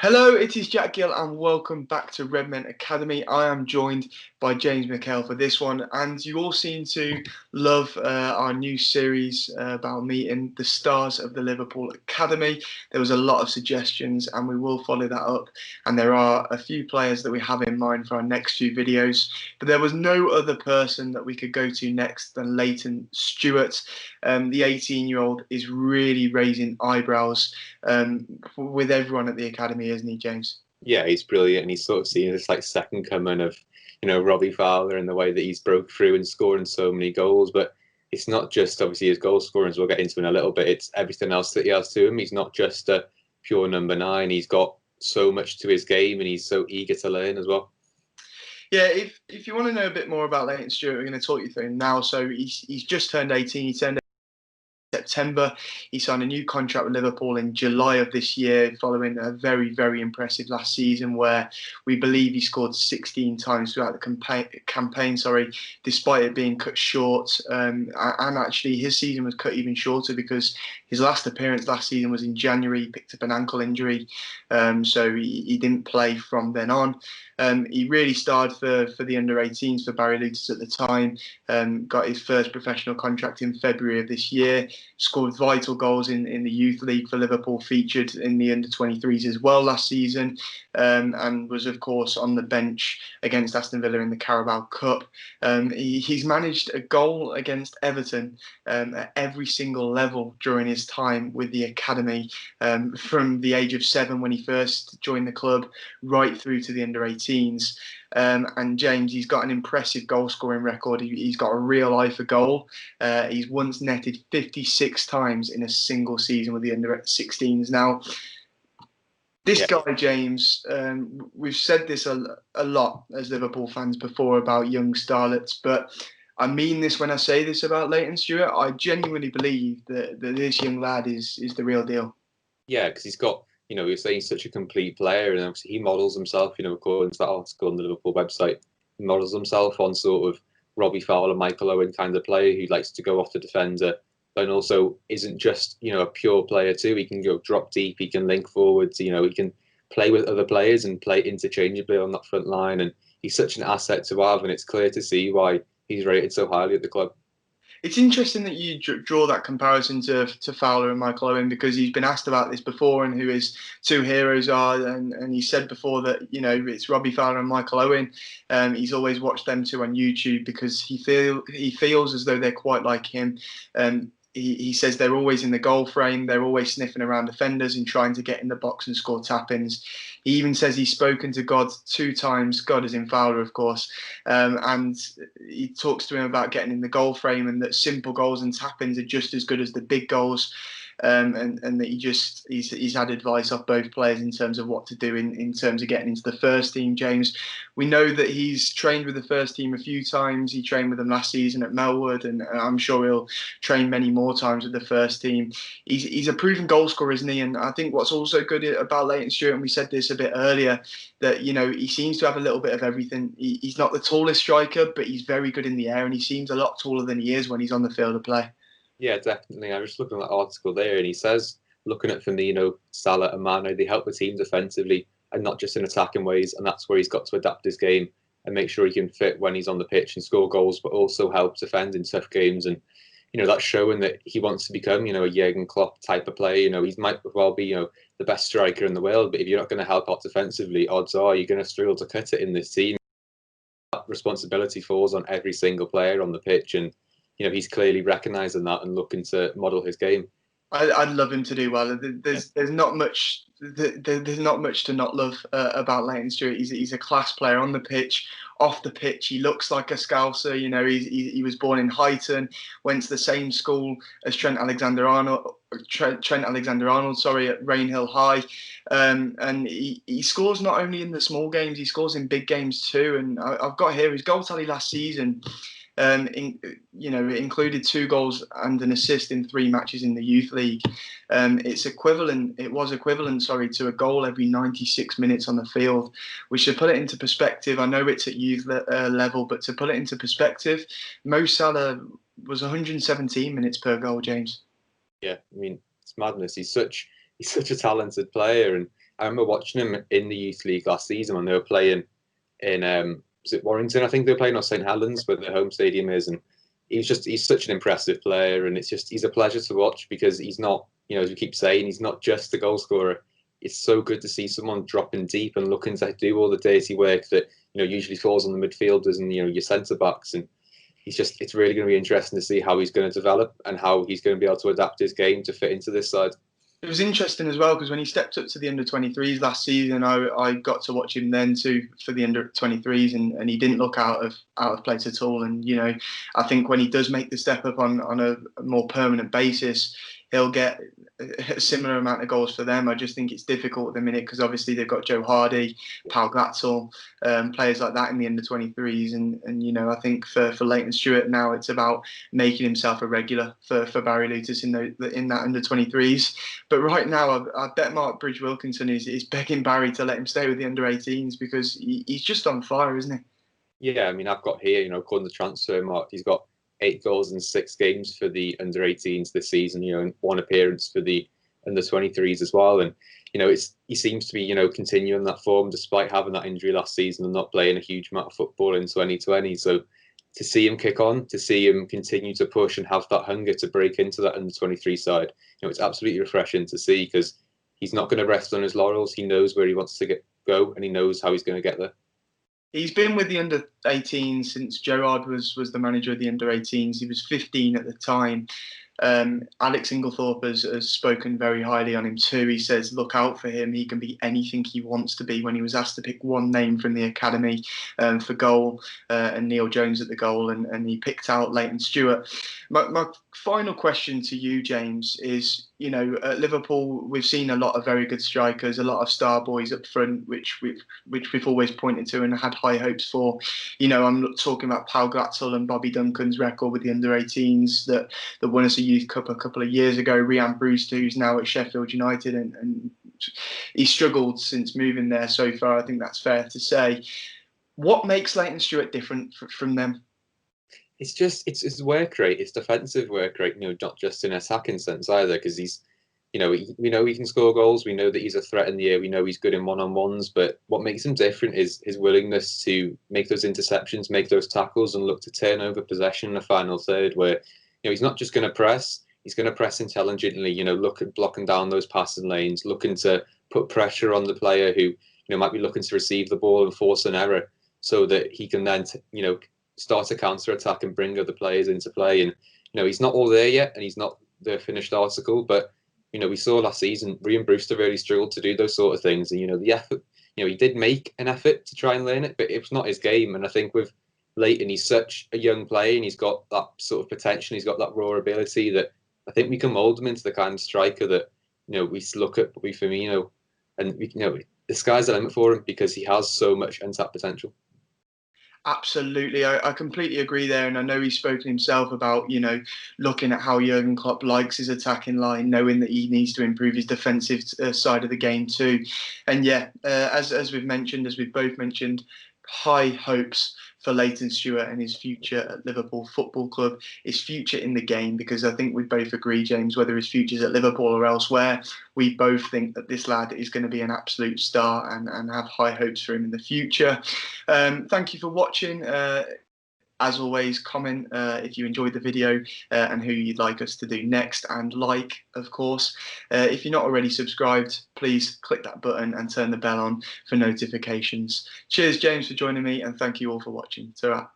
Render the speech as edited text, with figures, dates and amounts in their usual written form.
Hello, it is Jack Gill and welcome back to Redmen Academy. I am joined by James McHale for this one, and you all seem to love our new series about meeting the stars of the Liverpool Academy. There was a lot of suggestions and we will follow that up, and there are a few players that we have in mind for our next few videos, but there was no other person that we could go to next than Layton Stewart. The 18-year-old is really raising eyebrows with everyone at the academy, isn't he, James? Yeah, he's brilliant, and he's sort of seen as like second coming of, Robbie Fowler in the way that he's broke through and scoring so many goals. But it's not just obviously his goal scoring, as we'll get into in a little bit. It's everything else that he has to him. He's not just a pure number nine. He's got so much to his game, and he's so eager to learn as well. Yeah, if you want to know a bit more about Layton Stewart, we're going to talk you through him now. So he's just turned 18. He turned September. He signed a new contract with Liverpool in July of this year, following a very, very impressive last season where we believe he scored 16 times throughout the campaign, despite it being cut short. And actually, his season was cut even shorter because his last appearance last season was in January. He picked up an ankle injury, so he didn't play from then on. He really starred for the under-18s for Barry Lutis at the time. Got his first professional contract in February of this year. Scored vital goals in the youth league for Liverpool. Featured in the under-23s as well last season, and was of course on the bench against Aston Villa in the Carabao Cup. He's managed a goal against Everton at every single level during his time with the academy, from the age of 7 when he first joined the club, right through to the under-18s. And James, he's got an impressive goal scoring record. He's got a real eye for goal. He's once netted 56 times in a single season with the under-16s. Now, this Yeah, guy, James, we've said this a lot as Liverpool fans before about young starlets, but I mean this when I say this about Layton Stewart. I genuinely believe that this young lad is the real deal. yeah, because he's got, you're saying he's such a complete player, and obviously he models himself, according to that article on the Liverpool website, he models himself on sort of Robbie Fowler, Michael Owen kind of player who likes to go off the defender, and also isn't just, a pure player too. He can go drop deep, he can link forwards, he can play with other players and play interchangeably on that front line, and he's such an asset to have, and it's clear to see why he's rated so highly at the club. It's interesting that you draw that comparison to Fowler and Michael Owen, because he's been asked about this before and who his two heroes are, and he said before that it's Robbie Fowler and Michael Owen. He's always watched them two on YouTube because he feels as though they're quite like him. He says they're always in the goal frame, they're always sniffing around defenders and trying to get in the box and score tap-ins. He even says he's spoken to God 2 times, God as in Fowler, of course, and he talks to him about getting in the goal frame and that simple goals and tap-ins are just as good as the big goals. And that he's had advice off both players in terms of what to do in terms of getting into the first team. James, we know that he's trained with the first team a few times. He trained with them last season at Melwood, and I'm sure he'll train many more times with the first team. He's a proven goal scorer, isn't he? And I think what's also good about Layton Stewart, and we said this a bit earlier, that he seems to have a little bit of everything. He's not the tallest striker, but he's very good in the air, and he seems a lot taller than he is when he's on the field of play. Yeah, definitely. I was just looking at that article there, and he says, looking at Firmino, Salah, and Mane, they help the team defensively and not just in attacking ways. And that's where he's got to adapt his game and make sure he can fit when he's on the pitch and score goals, but also help defend in tough games. And that's showing that he wants to become, a Jurgen Klopp type of player. He might well be, the best striker in the world, but if you're not going to help out defensively, odds are you're going to struggle to cut it in this team. That responsibility falls on every single player on the pitch, and he's clearly recognising that and looking to model his game. I'd love him to do well. There's not much to not love about Layton Stewart. He's a class player on the pitch, off the pitch. He looks like a Scouser. He was born in Huyton, went to the same school as Trent Alexander-Arnold. Trent Alexander-Arnold, sorry, at Rainhill High, and he scores not only in the small games, he scores in big games too. And I've got here his goal tally last season. It included 2 goals and an assist in 3 matches in the youth league. It was equivalent, to a goal every 96 minutes on the field. Which, to put it into perspective, I know it's at youth level, but to put it into perspective, Mo Salah was 117 minutes per goal, James. Yeah, I mean, it's madness. He's such a talented player, and I remember watching him in the youth league last season when they were playing in was it Warrington? I think they were playing, or St Helens, where the home stadium is, and he's such an impressive player, and he's a pleasure to watch because he's not, as we keep saying, he's not just a goal scorer. It's so good to see someone dropping deep and looking to do all the dirty work that usually falls on the midfielders and your centre backs. And it's really going to be interesting to see how he's going to develop and how he's going to be able to adapt his game to fit into this side. It was interesting as well because when he stepped up to the under-23s last season, I got to watch him then too for the under-23s, and he didn't look out of place at all. And I think when he does make the step up on a more permanent basis, he'll get a similar amount of goals for them. I just think it's difficult at the minute because obviously they've got Joe Hardy, Pal Glatzel, players like that in the under-23s, and I think for Layton Stewart now it's about making himself a regular for Barry Lutis in that under-23s. But right now, I bet Mark Bridge Wilkinson is begging Barry to let him stay with the under-18s because he's just on fire, isn't he? Yeah, I mean, I've got here, according to Transfermarkt, he's got 8 goals in 6 games for the under-18s this season, and 1 appearance for the under-23s as well. And, he seems to be, continuing that form despite having that injury last season and not playing a huge amount of football in 2020. So to see him kick on, to see him continue to push and have that hunger to break into that under-23 side, it's absolutely refreshing to see because he's not going to rest on his laurels. He knows where he wants to go and he knows how he's going to get there. He's been with the under-18s since Gerrard was the manager of the under-18s. He was 15 at the time. Alex Inglethorpe has spoken very highly on him too. He says, look out for him. He can be anything he wants to be. When he was asked to pick one name from the academy for goal, and Neil Jones at the goal, and he picked out Layton Stewart. My final question to you, James, is, at Liverpool, we've seen a lot of very good strikers, a lot of star boys up front, which we've always pointed to and had high hopes for. I'm talking about Pal Glatzel and Bobby Duncan's record with the under-18s that won us a Youth Cup a couple of years ago. Rhian Brewster, who's now at Sheffield United, and he's struggled since moving there so far. I think that's fair to say. What makes Layton Stewart different from them? It's his work rate, his defensive work rate, not just in attacking sense either, because he's, we know he can score goals. We know that he's a threat in the air. We know he's good in one-on-ones. But what makes him different is his willingness to make those interceptions, make those tackles, and look to turn over possession in the final third. Where he's not just going to press; he's going to press intelligently. Look at blocking down those passing lanes, looking to put pressure on the player who might be looking to receive the ball and force an error, so that he can then start a counter attack and bring other players into play. And he's not all there yet, and he's not the finished article, but we saw last season Rhian Brewster really struggled to do those sort of things. And the effort, he did make an effort to try and learn it, but it was not his game. And I think with Layton, he's such a young player and he's got that sort of potential, he's got that raw ability that I think we can mould him into the kind of striker that we look at with Firmino, and the sky's the limit for him because he has so much untapped potential. Absolutely, I completely agree there, and I know he's spoken himself about looking at how Jurgen Klopp likes his attacking line, knowing that he needs to improve his defensive side of the game too. And as we've mentioned, as we've both mentioned, high hopes for Layton Stewart and his future at Liverpool Football Club, his future in the game, because I think we both agree, James, whether his future's at Liverpool or elsewhere, we both think that this lad is going to be an absolute star and have high hopes for him in the future. Thank you for watching. As always, comment if you enjoyed the video and who you'd like us to do next, and of course. If you're not already subscribed, please click that button and turn the bell on for notifications. Cheers, James, for joining me, and thank you all for watching. Ta-ra.